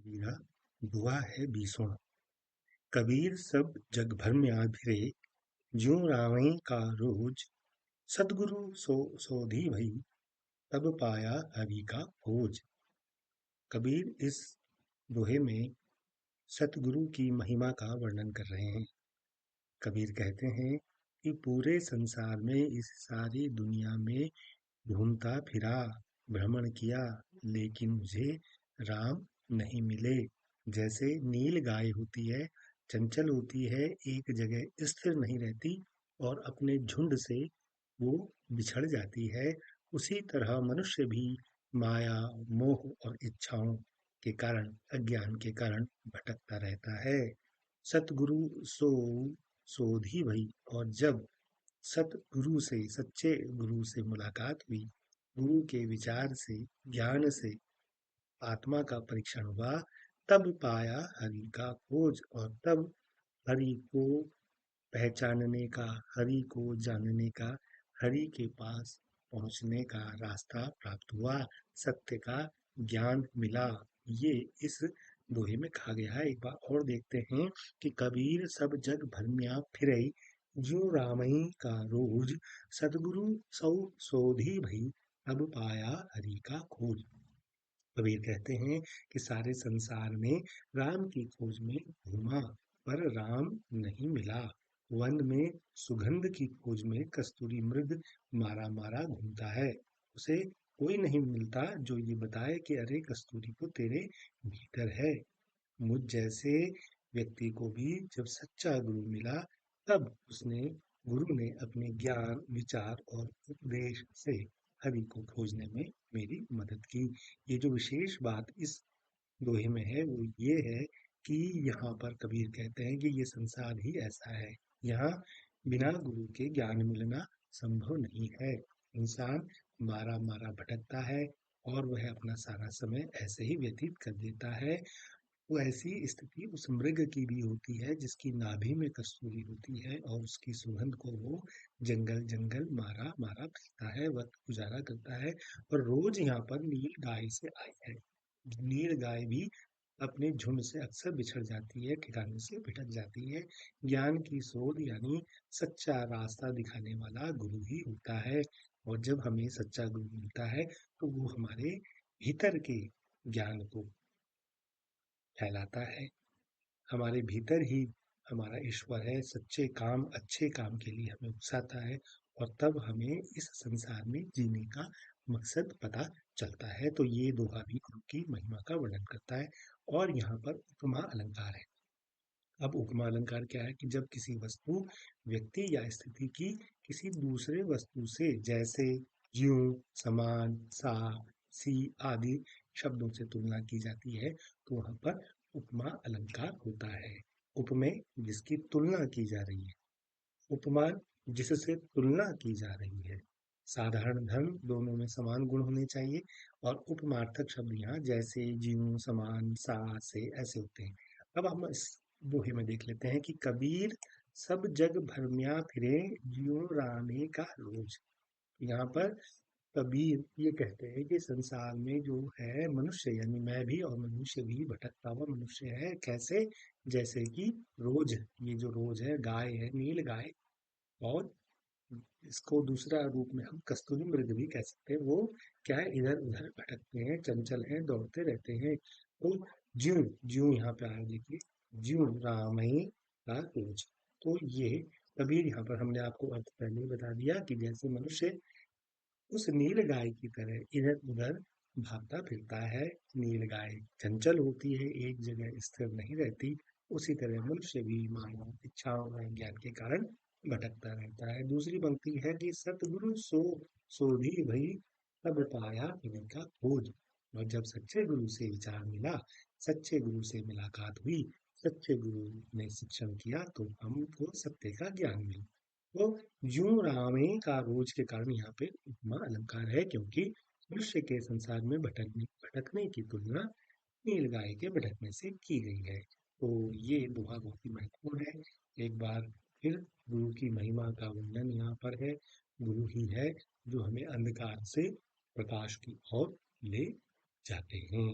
कबीरा दुआ है बीसों। कबीर सब जग भर में आ फिरे, ज्यों रावण का रोज। सतगुरु सोधी भई, तब पाया हरि का खोज। कबीर इस दोहे में सतगुरु की महिमा का वर्णन कर रहे हैं। कबीर कहते हैं कि पूरे संसार में, इस सारी दुनिया में घूमता फिरा, भ्रमण किया, लेकिन मुझे राम नहीं मिले। जैसे नील गाय होती है, चंचल होती है, एक जगह स्थिर नहीं रहती और अपने झुंड से वो बिछड़ जाती है, उसी तरह मनुष्य भी माया, मोह और इच्छाओं के कारण, अज्ञान के कारण भटकता रहता है। सतगुरु सो सोधी भई, और जब सतगुरु से, सच्चे गुरु से मुलाकात हुई, गुरु के विचार से, ज्ञान से आत्मा का परीक्षण हुआ, तब पाया हरि का खोज, और तब हरि को पहचानने का, हरि को जानने का, हरि के पास पहुंचने का रास्ता प्राप्त हुआ, सत्य का ज्ञान मिला। ये इस दोहे में कहा गया है। एक बार और देखते हैं कि कबीर सब जग भरमिया फिरै, ज्यों रामई का रोज। सतगुरु सौ सोधी भई, अब पाया हरि का खोज। कबीर कहते हैं कि सारे संसार में राम की खोज में घूमा, पर राम नहीं मिला। वन में सुगंध की खोज में कस्तूरी मृग मारा मारा घूमता है। उसे कोई नहीं मिलता जो ये बताए कि अरे कस्तूरी तो तेरे भीतर है। मुझ जैसे व्यक्ति को भी जब सच्चा गुरु मिला, तब गुरु ने अपने ज्ञान, विचार और उपदेश से हरि को खोजने में मेरी मदद की। ये जो विशेष बात इस दोहे में है वो ये है कि यहाँ पर कबीर कहते हैं कि ये संसार ही ऐसा है। यहाँ बिना गुरु के ज्ञान मिलना संभव नहीं है। इंसान मारा मारा भटकता है और वह अपना सारा समय ऐसे ही व्यतीत कर देता है। वो ऐसी स्थिति उस मृग की भी होती है जिसकी नाभि में कस्तूरी होती है और उसकी सुगंध को वो जंगल जंगल मारा मारा फिरता है, वक्त गुजारा करता है। और रोज यहाँ पर नील गाय से आई है। नील गाय भी अपने झुंड से अक्सर बिछड़ जाती है, ठिकाने से भटक जाती है। ज्ञान की शोध यानी सच्चा रास्ता दिखाने वाला गुरु ही होता है। और जब हमें सच्चा गुरु मिलता है तो वो हमारे भीतर के ज्ञान को फैलाता है। हमारे भीतर ही हमारा ईश्वर है, सच्चे काम, अच्छे काम के लिए हमें उकसाता है, और तब हमें इस संसार में जीने का मकसद पता चलता है। तो ये दोहा भी गुरु की महिमा का वर्णन करता है। और यहाँ पर उपमा अलंकार है। अब उपमा अलंकार क्या है कि जब किसी वस्तु, व्यक्ति या स्थिति की किसी दूसरे वस्तु से, जैसे ज्यों, समान, सा, सी आदि शब्दों से तुलना की जाती है, तो वहां पर उपमा अलंकार होता है। उपमेय जिसकी तुलना की जा रही है, उपमान जिससे तुलना की जा रही है। साधारण धर्म दोनों में समान गुण होने चाहिए, और उपमार्थक शब्द यहाँ जैसे, ज्यों, समान, सा, से ऐसे होते हैं। अब हम इस दोहे में देख लेते हैं कि कबीर सब जग भरमिया फिरे, ज्यों रामे का रोज। यहाँ पर कबीर ये कहते हैं कि संसार में जो है मनुष्य, यानी मैं भी और मनुष्य भी भटकता हुआ मनुष्य है। कैसे? जैसे कि रोज, ये जो रोज है, गाय है, नील गाय, और इसको दूसरा रूप में हम कस्तूरी मृग भी कह सकते हैं। वो क्या है, इधर उधर भटकते हैं, चंचल हैं, दौड़ते रहते हैं। तो ज्यों, ज्यों यहाँ पे आया देखिए, ज्यों रामई का रोज। तो ये कबीर, यहाँ पर हमने आपको अर्थ पहले ही बता दिया कि जैसे मनुष्य उस नील गाय की तरह इधर उधर भागता फिरता है। नील गाय चंचल होती है, एक जगह स्थिर नहीं रहती। उसी तरह मनुष्य भी माया, इच्छाओं और ज्ञान के कारण भटकता रहता है। दूसरी पंक्ति है कि सतगुरु सोधी भई, तब पाया इन्हीं का खोज। और जब सच्चे गुरु से विचार मिला, सच्चे गुरु से मुलाकात हुई, सच्चे गुरु ने शिक्षण किया, तो हमको सत्य का ज्ञान मिला। तो यूं रामे का रोज के कारण यहाँ पे उपमा अलंकार है, क्योंकि मनुष्य के संसार में भटकने भटकने की तुलना नीलगाय के भटकने से की गई है। तो ये दोहा बहुत ही महत्वपूर्ण है। एक बार फिर गुरु की महिमा का वर्णन यहाँ पर है। गुरु ही है जो हमें अंधकार से प्रकाश की ओर ले जाते हैं।